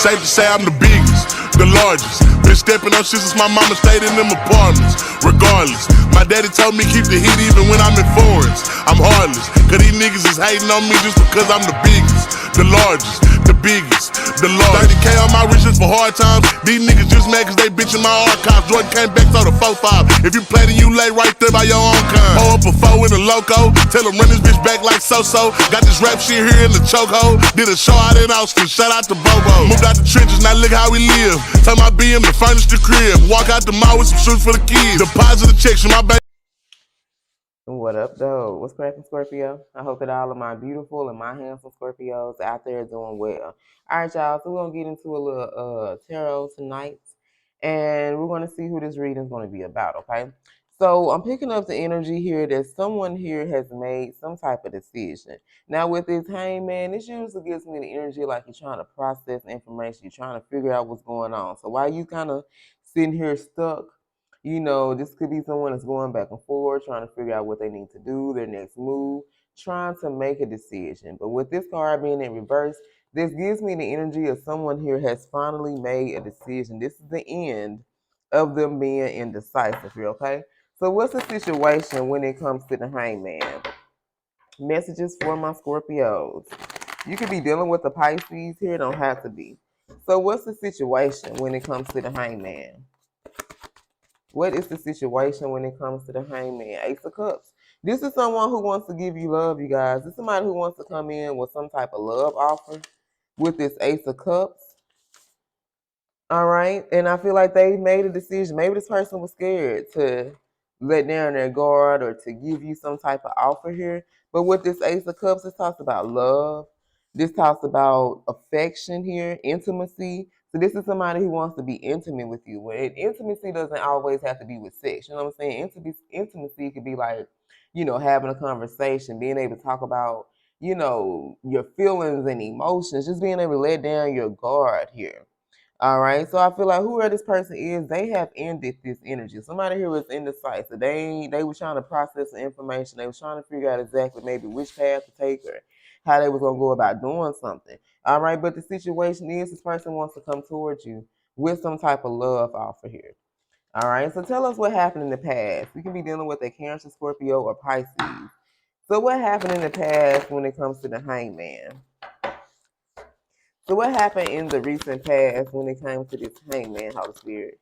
safe to say I'm the biggest, the largest. Been stepping up shit since my mama stayed in them apartments. Regardless, my daddy told me keep the heat even when I'm in foreigns. I'm heartless, cause these niggas is hating on me just because I'm the biggest, the largest, the biggest, the largest. 30K on my riches for hard times. These niggas just mad cause they bitchin' my archives. Jordan came back, so the 4-5. If you play, then you lay right there by your own kind. Pull up a 4 in a loco, tell them run this bitch back like so-so. Got this rap shit here in the chokehold. Did a show out in Austin, shout out to Bobo. Moved out the trenches, now look how we live. Tell my BM to furnish the crib. Walk out the mall with some shoes for the kids. Deposit the checks from my bank. What up, though? What's cracking, Scorpio? I hope that all of my beautiful and my handsome Scorpios out there are doing well. All right, y'all. So we're gonna get into a little tarot tonight, and we're gonna see who this reading is gonna be about. Okay. So I'm picking up the energy here that someone here has made some type of decision. Now with this hangman, this usually gives me the energy like you're trying to process information, you're trying to figure out what's going on. So while you kind of sitting here stuck, you know, this could be someone that's going back and forth, trying to figure out what they need to do, their next move, trying to make a decision. But with this card being in reverse, this gives me the energy of someone here has finally made a decision. This is the end of them being indecisive here, okay? So what's the situation when it comes to the hangman? Messages for my Scorpios. You could be dealing with the Pisces here, don't have to be. So what's the situation when it comes to the hangman? What is the situation when it comes to the hangman? Ace of Cups. This is someone who wants to give you love, you guys. This is somebody who wants to come in with some type of love offer with this Ace of Cups. All right. And I feel like they made a decision. Maybe this person was scared to let down their guard or to give you some type of offer here. But with this Ace of Cups, this talks about love. This talks about affection here, intimacy. So this is somebody who wants to be intimate with you. And intimacy doesn't always have to be with sex. You know what I'm saying? Intimacy could be like, you know, having a conversation, being able to talk about, you know, your feelings and emotions, just being able to let down your guard here. All right, so I feel like whoever this person is, they have ended this energy. Somebody here was indecisive. They were trying to process the information. They were trying to figure out exactly maybe which path to take or how they was gonna go about doing something. All right, but the situation is this person wants to come towards you with some type of love offer here. All right, so tell us what happened in the past. We can be dealing with a Cancer, Scorpio, or Pisces. So what happened in the past when it comes to the hangman? So what happened in the recent past when it came to this hangman, Holy Spirit?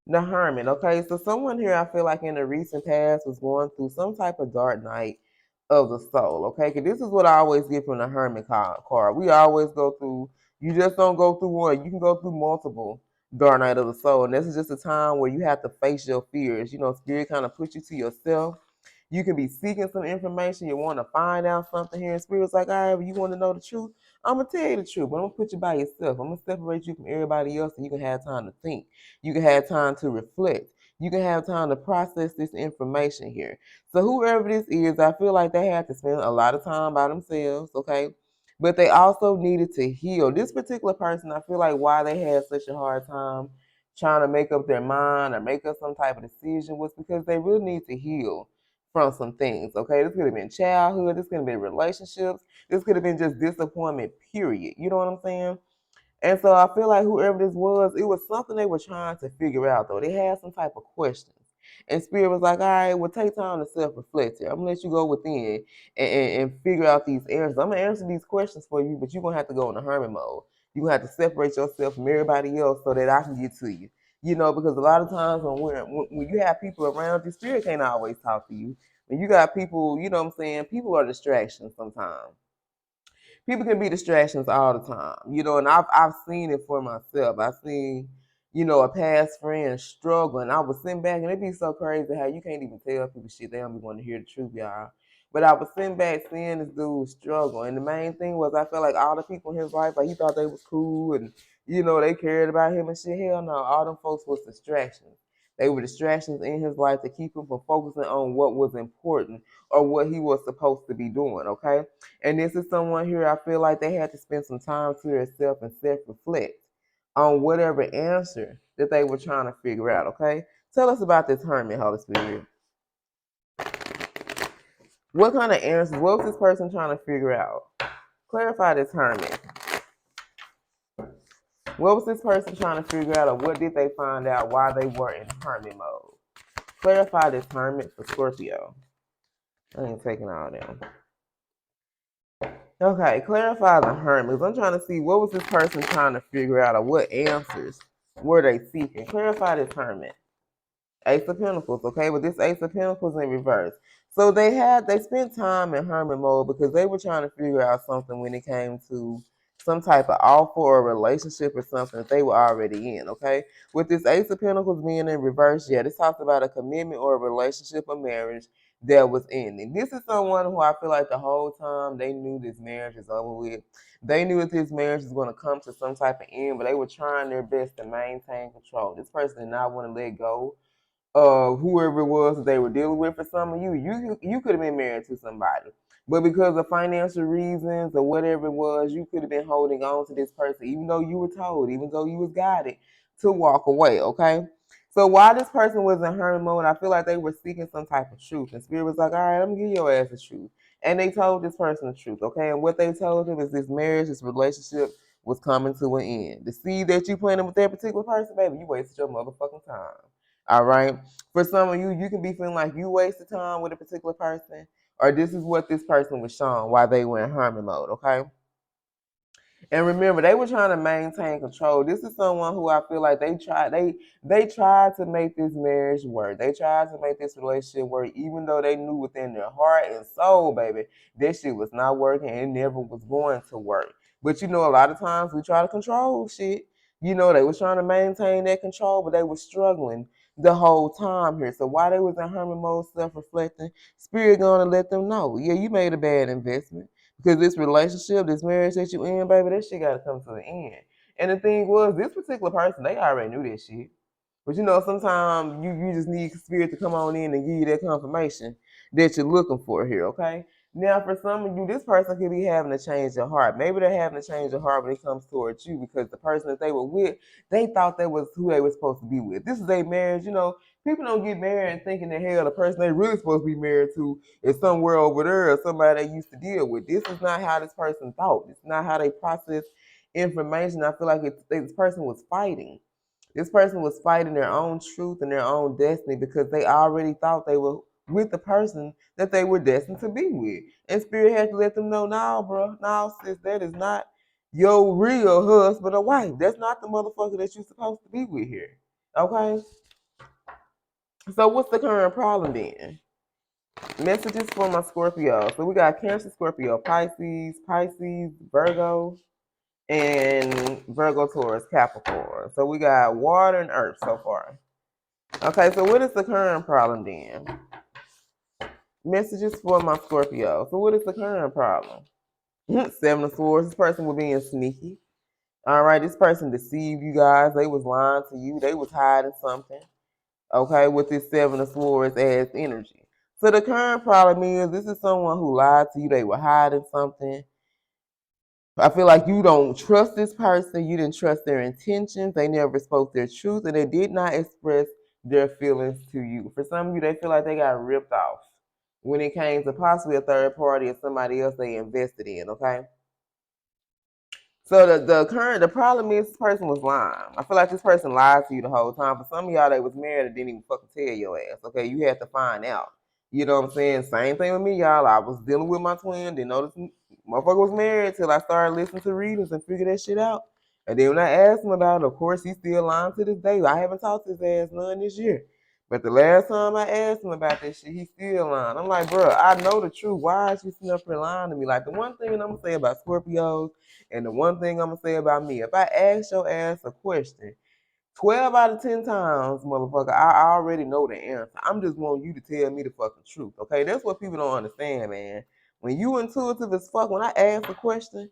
The Hermit, okay? So someone here, I feel like in the recent past was going through some type of dark night of the soul, okay? Because this is what I always get from the Hermit card. We always go through, you just don't go through one. You can go through multiple dark night of the soul. And this is just a time where you have to face your fears. You know, Spirit kind of puts you to yourself. You can be seeking some information. You want to find out something here. And Spirit's like, all right, well, you want to know the truth? I'm going to tell you the truth, but I'm going to put you by yourself. I'm going to separate you from everybody else, and you can have time to think. You can have time to reflect. You can have time to process this information here. So whoever this is, I feel like they had to spend a lot of time by themselves, okay? But they also needed to heal. This particular person, I feel like why they had such a hard time trying to make up their mind or make up some type of decision was because they really need to heal from some things, okay? This could have been childhood. This could have been relationships. This could have been just disappointment, period. You know what I'm saying? And so I feel like whoever this was, it was something they were trying to figure out, though. They had some type of questions. And Spirit was like, all right, well, take time to self-reflect here. I'm going to let you go within and figure out these answers. I'm going to answer these questions for you, but you're going to have to go in the hermit mode. You're going to have to separate yourself from everybody else so that I can get to you. You know, because a lot of times when you have people around you, Spirit can't always talk to you. When you got people, you know what I'm saying, people are distractions sometimes. People can be distractions all the time, you know, and I've seen it for myself. I've seen, you know, a past friend struggle, and I was sitting back, and it'd be so crazy how you can't even tell people shit. They don't be wanting to hear the truth, y'all. But I was sitting back seeing this dude struggle, and the main thing was I felt like all the people in his life, like he thought they was cool, and you know they cared about him and shit. Hell no, all them folks was distractions. They were distractions in his life to keep him from focusing on what was important or what he was supposed to be doing. Okay. And this is someone here, I feel like they had to spend some time to themselves and self-reflect on whatever answer that they were trying to figure out, okay? Tell us about this hermit, Holy Spirit. What kind of answers, what was this person trying to figure out? Clarify this hermit. What was this person trying to figure out, or what did they find out why they were in hermit mode? Clarify this hermit for Scorpio. I ain't taking all them. Okay, clarify the hermits. I'm trying to see what was this person trying to figure out, or what answers were they seeking. Clarify this hermit. Ace of Pentacles, okay? But this Ace of Pentacles in reverse. So they spent time in hermit mode because they were trying to figure out something when it came to some type of offer or relationship or something that they were already in, okay? With this Ace of Pentacles being in reverse, yeah, this talks about a commitment or a relationship or marriage that was ending. This is someone who I feel like the whole time they knew this marriage is over with. They knew that this marriage was going to come to some type of end, but they were trying their best to maintain control. This person did not want to let go whoever it was that they were dealing with. For some of you, you could have been married to somebody, but because of financial reasons or whatever it was, you could have been holding on to this person, even though you were told, even though you was guided to walk away. Okay, so while this person was in hermit mode, I feel like they were seeking some type of truth, and Spirit was like, "All right, I'm gonna give your ass the truth," and they told this person the truth. Okay, and what they told him is this marriage, this relationship was coming to an end. The seed that you planted with that particular person, baby, you wasted your motherfucking time. All right. For some of you, you can be feeling like you wasted time with a particular person, or this is what this person was shown while they were in hermit mode. Okay. And remember, they were trying to maintain control. This is someone who I feel like they tried to make this marriage work. They tried to make this relationship work, even though they knew within their heart and soul, baby, this shit was not working and it never was going to work. But you know, a lot of times we try to control shit. You know, they was trying to maintain that control, but they were struggling the whole time here. So while they was in hermit mode, self-reflecting, Spirit gonna let them know, yeah, you made a bad investment. Because this relationship, this marriage that you in, baby, that shit got to come to an end. And the thing was, this particular person, they already knew that shit. But you know, sometimes you just need Spirit to come on in and give you that confirmation that you're looking for here, okay? Now, for some of you, this person could be having to change their heart. Maybe they're having to change their heart when it comes towards you because the person that they were with, they thought that was who they were supposed to be with. This is a marriage, you know, people don't get married and thinking that, hell, the person they really supposed to be married to is somewhere over there or somebody they used to deal with. This is not how this person thought. It's not how they process information. I feel like this person was fighting. This person was fighting their own truth and their own destiny because they already thought they were with the person that they were destined to be with. And Spirit had to let them know, nah, bro, nah, sis, that is not your real husband or wife. That's not the motherfucker that you're supposed to be with here. Okay? So what's the current problem then? Messages for my Scorpio. So we got Cancer, Scorpio, Pisces, Virgo, and Virgo, Taurus, Capricorn. So we got water and earth so far. Okay, so what is the current problem then? Messages for my Scorpio. So what is the current problem? Seven of Swords. This person was being sneaky. All right, this person deceived you guys. They was lying to you. They was hiding something. Okay, with this Seven of Swords as energy. So the current problem is this is someone who lied to you. They were hiding something. I feel like you don't trust this person. You didn't trust their intentions. They never spoke their truth, and they did not express their feelings to you. For some of you, they feel like they got ripped off when it came to possibly a third party or somebody else they invested in. Okay. So the problem is this person was lying. I feel like this person lied to you the whole time. For some of y'all, they was married and didn't even fucking tell your ass. Okay, you had to find out. You know what I'm saying? Same thing with me, y'all. I was dealing with my twin, didn't know this motherfucker was married till I started listening to readings and figured that shit out. And then when I asked him about it, of course he's still lying to this day. I haven't talked to his ass none this year. But the last time I asked him about that shit, he's still lying. I'm like, bro, I know the truth. Why is you sitting up here lying to me? Like the one thing I'm gonna say about Scorpios. And the one thing I'm gonna say about me, if I ask your ass a question, 12 out of 10 times, motherfucker, I already know the answer. I'm just wanting you to tell me the fucking truth. Okay, that's what people don't understand, man. When you intuitive as fuck, when I ask a question,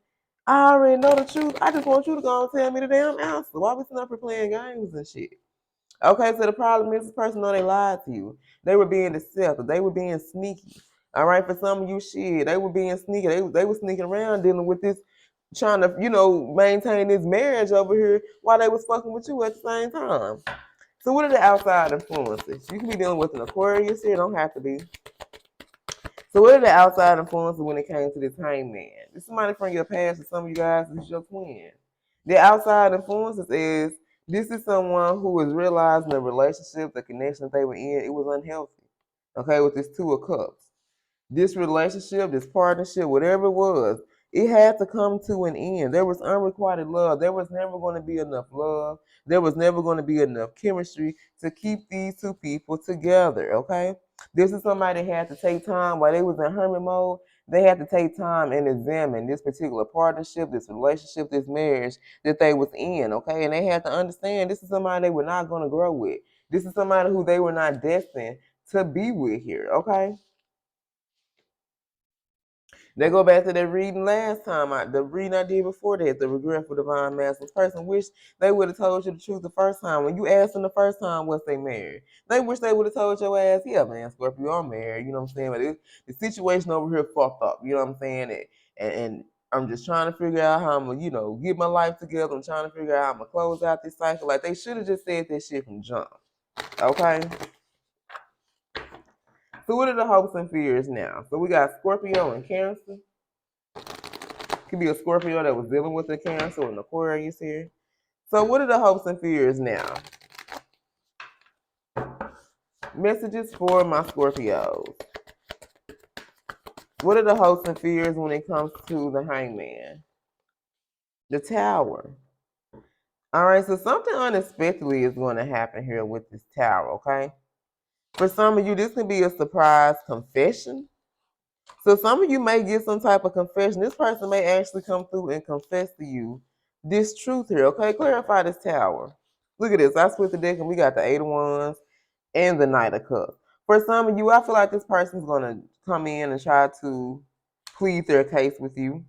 I already know the truth. I just want you to go and tell me the damn answer. Why we sitting up here playing games and shit? Okay, so the problem is this person know they lied to you. They were being deceptive. They were being sneaky. All right, for some of you, shit, they were being sneaky. They were sneaking around dealing with this, trying to, maintain this marriage over here while they was fucking with you at the same time. So what are the outside influences? You can be dealing with an Aquarius here, don't have to be. So what are the outside influences when it came to this hangman? This is somebody from your past, or some of you guys, this is your twin. The outside influences is this is someone who is realizing the relationship, the connection that they were in, it was unhealthy. Okay, with this Two of Cups. This relationship, this partnership, whatever it was, it had to come to an end. There was unrequited love. There was never going to be enough love. There was never going to be enough chemistry to keep these two people together, okay? This is somebody that had to take time while they was in hermit mode. They had to take time and examine this particular partnership, this relationship, this marriage that they was in, okay? And they had to understand this is somebody they were not going to grow with. This is somebody who they were not destined to be with here, okay? They go back to that reading last time, the reading I did before that, the regretful divine masculine person wish they would have told you the truth the first time. When you asked them the first time, was they married? They wish they would have told your ass, yeah, man, Scorpio, I'm married. You know what I'm saying? But the situation over here fucked up. You know what I'm saying? And I'm just trying to figure out how I'm going to, get my life together. I'm trying to figure out how I'm going to close out this cycle. Like, they should have just said this shit from jump. Okay? So what are the hopes and fears now? So we got Scorpio and Cancer. Could be a Scorpio that was dealing with the Cancer or an Aquarius here. So what are the hopes and fears now? Messages for my Scorpios. What are the hopes and fears when it comes to the Hangman? The Tower. All right, so something unexpectedly is going to happen here with this Tower, okay? For some of you, this can be a surprise confession. So some of you may get some type of confession. This person may actually come through and confess to you this truth here, okay? Clarify this Tower. Look at this. I split the deck and we got the Eight of Wands and the Knight of Cups. For some of you, I feel like this person's going to come in and try to plead their case with you.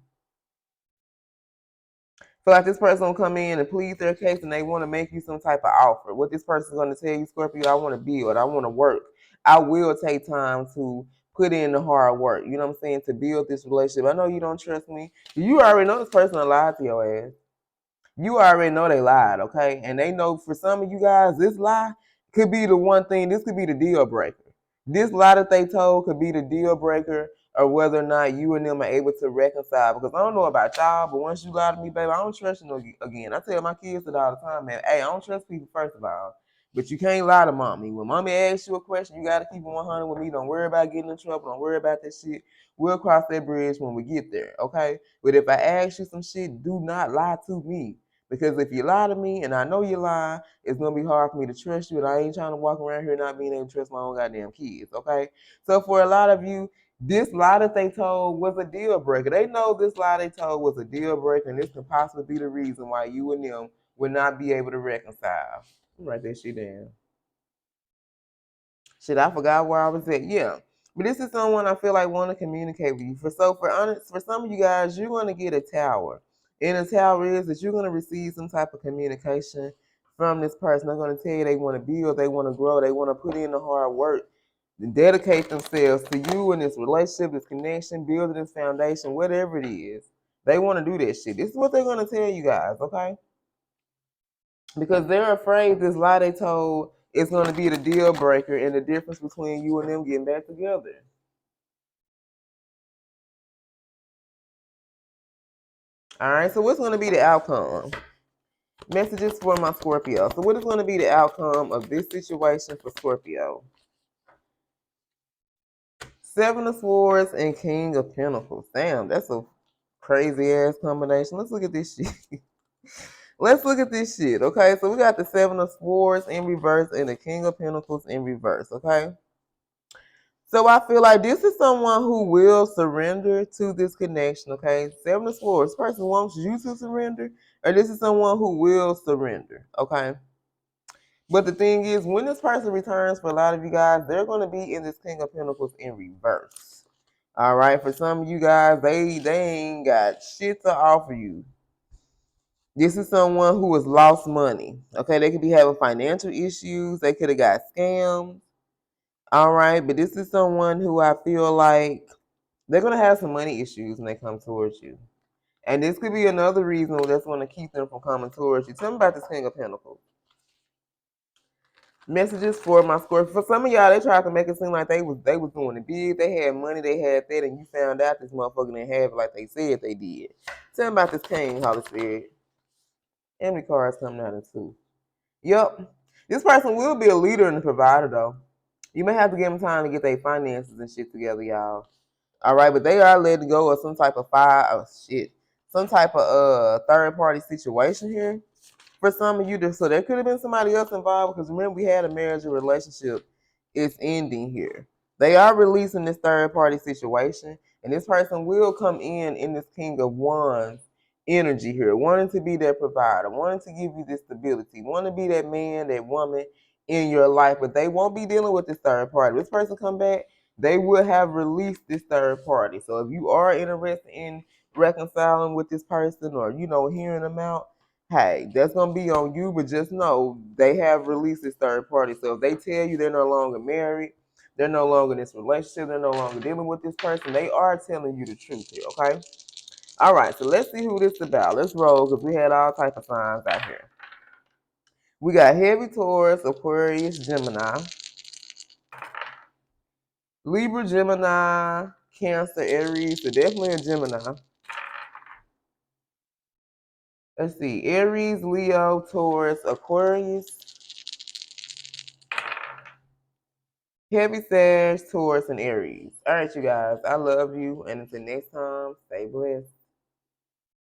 Feel like this person will come in and plead their case and they want to make you some type of offer. What this person's going to tell you, Scorpio, I want to build. I want to work. I will take time to put in the hard work. You know what I'm saying? To build this relationship. I know you don't trust me. You already know this person lied to your ass. You already know they lied, okay? And they know for some of you guys, this lie could be the one thing, this could be the deal breaker. This lie that they told could be the deal breaker or whether or not you and them are able to reconcile. Because I don't know about y'all, but once you lie to me, baby, I don't trust you no again. I tell my kids that all the time, man. Hey, I don't trust people, first of all. But you can't lie to mommy. When mommy asks you a question, you got to keep it 100 with me. Don't worry about getting in trouble. Don't worry about that shit. We'll cross that bridge when we get there, okay? But if I ask you some shit, do not lie to me. Because if you lie to me and I know you lie, it's going to be hard for me to trust you. And I ain't trying to walk around here not being able to trust my own goddamn kids, okay? So for a lot of you, this lie that they told was a deal breaker. They know this lie they told was a deal breaker, and this could possibly be the reason why you and them would not be able to reconcile. Write that shit down. Shit, I forgot where I was at. Yeah. But this is someone I feel like want to communicate with you. For some of you guys, you're going to get a tower. And a tower is that you're going to receive some type of communication from this person. They're going to tell you they want to build, they want to grow, they want to put in the hard work, dedicate themselves to you and this relationship, this connection, building this foundation, whatever it is. They want to do that shit. This is what they're going to tell you guys, okay? Because they're afraid this lie they told is going to be the deal breaker and the difference between you and them getting back together. All right, so what's going to be the outcome? Messages for my Scorpio. So what is going to be the outcome of this situation for Scorpio? Seven of Swords and King of Pentacles. Damn, that's a crazy ass combination. Let's look at this shit. Let's look at this shit, okay? So we got the Seven of Swords in reverse and the King of Pentacles in reverse, okay? So I feel like this is someone who will surrender to this connection, okay? Seven of Swords, this person wants you to surrender, or this is someone who will surrender, okay? But the thing is, when this person returns, for a lot of you guys, they're going to be in this King of Pentacles in reverse. All right, for some of you guys, they ain't got shit to offer you. This is someone who has lost money, okay? They could be having financial issues. They could have got scammed. All right, but this is someone who I feel like they're going to have some money issues when they come towards you. And this could be another reason that's going to keep them from coming towards you. Tell me about this King of Pentacles. Messages for my Scorpio. For some of y'all, they tried to make it seem like they was doing it big. They had money, they had that, and you found out this motherfucker didn't have it like they said they did. Tell me about this King, Holy Spirit. How many cards coming out in 2? Yep. This person will be a leader and a provider, though. You may have to give them time to get their finances and shit together, y'all. All right, but they are letting go of some type of some type of third party situation here for some of you. So there could have been somebody else involved because remember we had a marriage or relationship. It's ending here. They are releasing this third party situation, and this person will come in this King of Wands energy here, wanting to be their provider, wanting to give you this stability, wanting to be that man, that woman in your life, but they won't be dealing with this third party. This person come back, they will have released this third party. So if you are interested in reconciling with this person or, hearing them out, hey, that's gonna be on you, but just know they have released this third party. So if they tell you they're no longer married, they're no longer in this relationship, they're no longer dealing with this person, they are telling you the truth here, okay? All right, so let's see who this is about. Let's roll, because we had all type of signs out here. We got heavy Taurus, Aquarius, Gemini, Libra, Gemini, Cancer, Aries, so definitely a Gemini. Let's see, Aries, Leo, Taurus, Aquarius, Heavy Sag, Taurus, and Aries. All right, you guys, I love you, and until next time, stay blessed.